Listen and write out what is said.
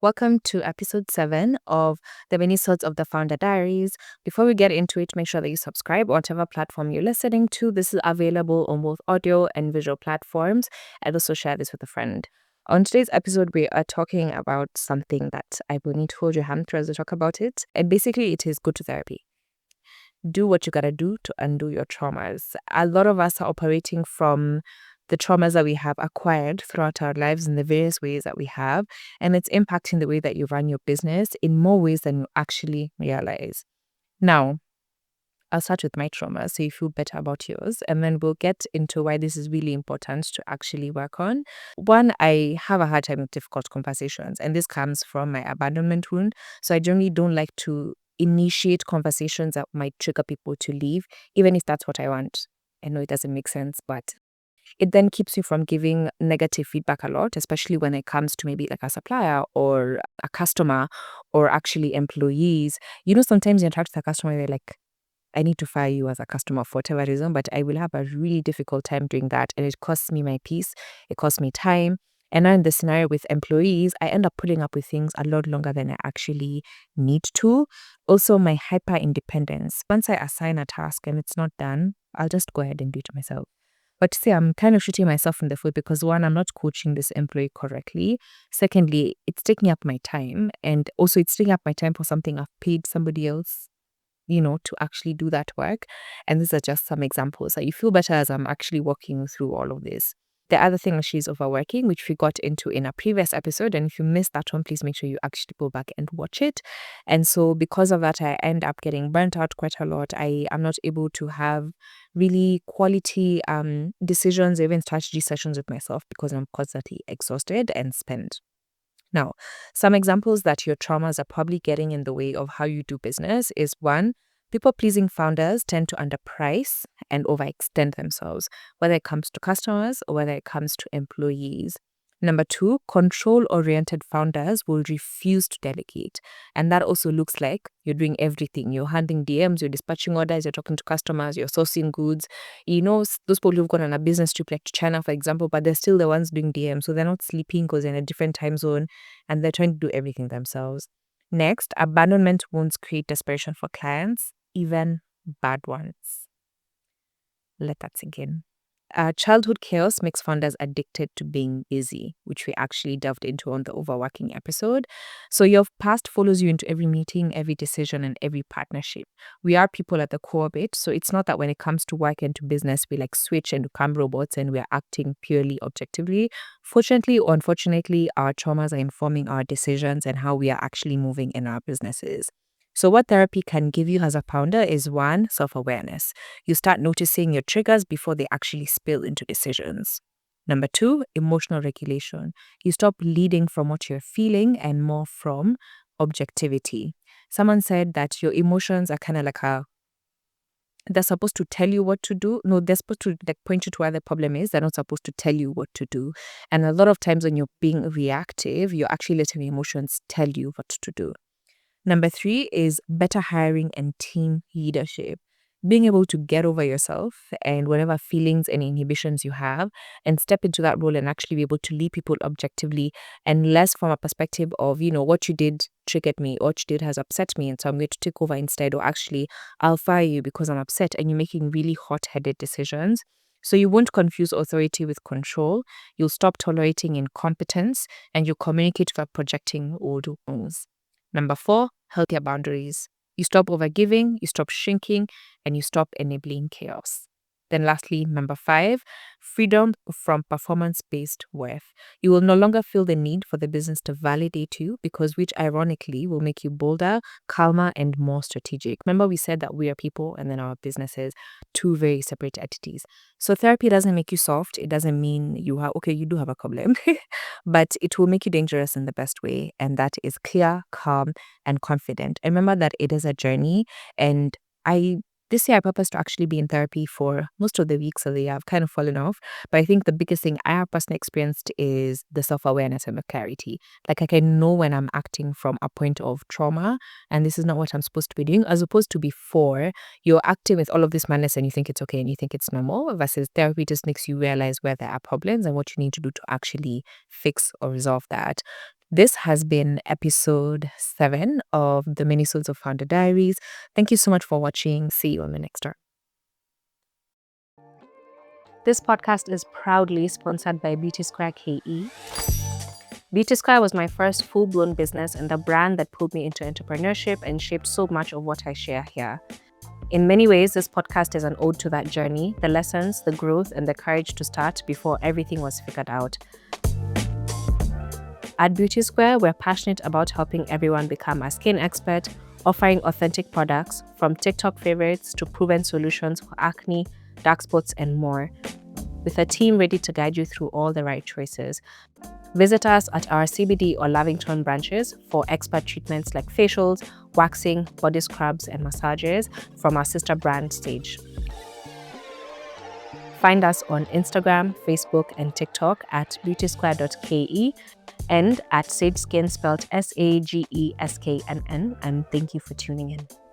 Welcome to episode 7 of the Minisode of the Founder Diaries. Before we get into it, make sure that you subscribe on whatever platform you're listening to. This is available on both audio and visual platforms, and also share this with a friend. On today's episode, we are talking about something that I will need to hold your hand through as we talk about it. And basically, it is go to therapy. Do what you gotta do to undo your traumas. A lot of us are operating from the traumas that we have acquired throughout our lives in the various ways that we have, and it's impacting the way that you run your business in more ways than you actually realize. Now, I'll start with my trauma so you feel better about yours, and then we'll get into why this is really important to actually work on. One, I have a hard time with difficult conversations, and this comes from my abandonment wound. So I generally don't like to initiate conversations that might trigger people to leave, even if that's what I want. I know it doesn't make sense, but it then keeps you from giving negative feedback a lot, especially when it comes to maybe like a supplier or a customer or actually employees. Sometimes you interact with a customer, they're like, I need to fire you as a customer for whatever reason, but I will have a really difficult time doing that. And it costs me my peace, it costs me time. And now in the scenario with employees, I end up putting up with things a lot longer than I actually need to. Also, my hyper independence. Once I assign a task and it's not done, I'll just go ahead and do it myself. But see, I'm kind of shooting myself in the foot because one, I'm not coaching this employee correctly. Secondly, it's taking up my time. And also it's taking up my time for something I've paid somebody else, to actually do that work. And these are just some examples. So you feel better as I'm actually walking through all of this. The other thing is she's overworking, which we got into in a previous episode. And if you missed that one, please make sure you actually go back and watch it. And so because of that, I end up getting burnt out quite a lot. I am not able to have really quality decisions, even strategy sessions with myself because I'm constantly exhausted and spent. Now, some examples that your traumas are probably getting in the way of how you do business is one, people-pleasing founders tend to underprice and overextend themselves, whether it comes to customers or whether it comes to employees. Number two, control-oriented founders will refuse to delegate. And that also looks like you're doing everything. You're handling DMs, you're dispatching orders, you're talking to customers, you're sourcing goods. Those people who've gone on a business trip like to China, for example, but they're still the ones doing DMs. So they're not sleeping because they're in a different time zone and they're trying to do everything themselves. Next, abandonment wounds create desperation for clients, even bad ones. Let that sink in. Childhood chaos makes founders addicted to being busy, which we actually delved into on the overworking episode. So your past follows you into every meeting, every decision, and every partnership. We are people at the core of it. So it's not that when it comes to work and to business, we like switch and become robots and we're acting purely objectively. Fortunately or unfortunately, our traumas are informing our decisions and how we are actually moving in our businesses. So what therapy can give you as a founder is one, self-awareness. You start noticing your triggers before they actually spill into decisions. Number two, emotional regulation. You stop leading from what you're feeling and more from objectivity. Someone said that your emotions are kind of like they're supposed to tell you what to do. No, they're supposed to point you to where the problem is. They're not supposed to tell you what to do. And a lot of times when you're being reactive, you're actually letting your emotions tell you what to do. Number three is better hiring and team leadership. Being able to get over yourself and whatever feelings and inhibitions you have and step into that role and actually be able to lead people objectively and less from a perspective of, what you did triggered me, what you did has upset me, and so I'm going to take over instead, or actually I'll fire you because I'm upset, and you're making really hot-headed decisions. So you won't confuse authority with control. You'll stop tolerating incompetence and you'll communicate without projecting old wounds. Number four, healthier boundaries. You stop overgiving, you stop shrinking, and you stop enabling chaos. Then lastly, number five, freedom from performance-based worth. You will no longer feel the need for the business to validate you, because which ironically will make you bolder, calmer, and more strategic. Remember we said that we are people and then our businesses, two very separate entities. So therapy doesn't make you soft. It doesn't mean you do have a problem, but it will make you dangerous in the best way. And that is clear, calm, and confident. And remember that it is a journey. And this year I purpose to actually be in therapy for most of the weeks of the year. I've kind of fallen off. But I think the biggest thing I have personally experienced is the self-awareness and the clarity. Like I can know when I'm acting from a point of trauma and this is not what I'm supposed to be doing, as opposed to before you're acting with all of this madness and you think it's okay and you think it's normal, versus therapy just makes you realize where there are problems and what you need to do to actually fix or resolve that. This has been episode 7 of the Minisodes of Founder Diaries. Thank you so much for watching. See you on the next one. This podcast is proudly sponsored by Beauty Square KE. Beauty Square was my first full-blown business and the brand that pulled me into entrepreneurship and shaped so much of what I share here. In many ways, this podcast is an ode to that journey, the lessons, the growth, and the courage to start before everything was figured out. At Beauty Square, we're passionate about helping everyone become a skin expert, offering authentic products from TikTok favorites to proven solutions for acne, dark spots, and more, with a team ready to guide you through all the right choices. Visit us at our CBD or Lavington branches for expert treatments like facials, waxing, body scrubs, and massages from our sister brand Sage. Find us on Instagram, Facebook, and TikTok at beautysquare.ke and at Sage Skin, spelled SAGESKNN. And thank you for tuning in.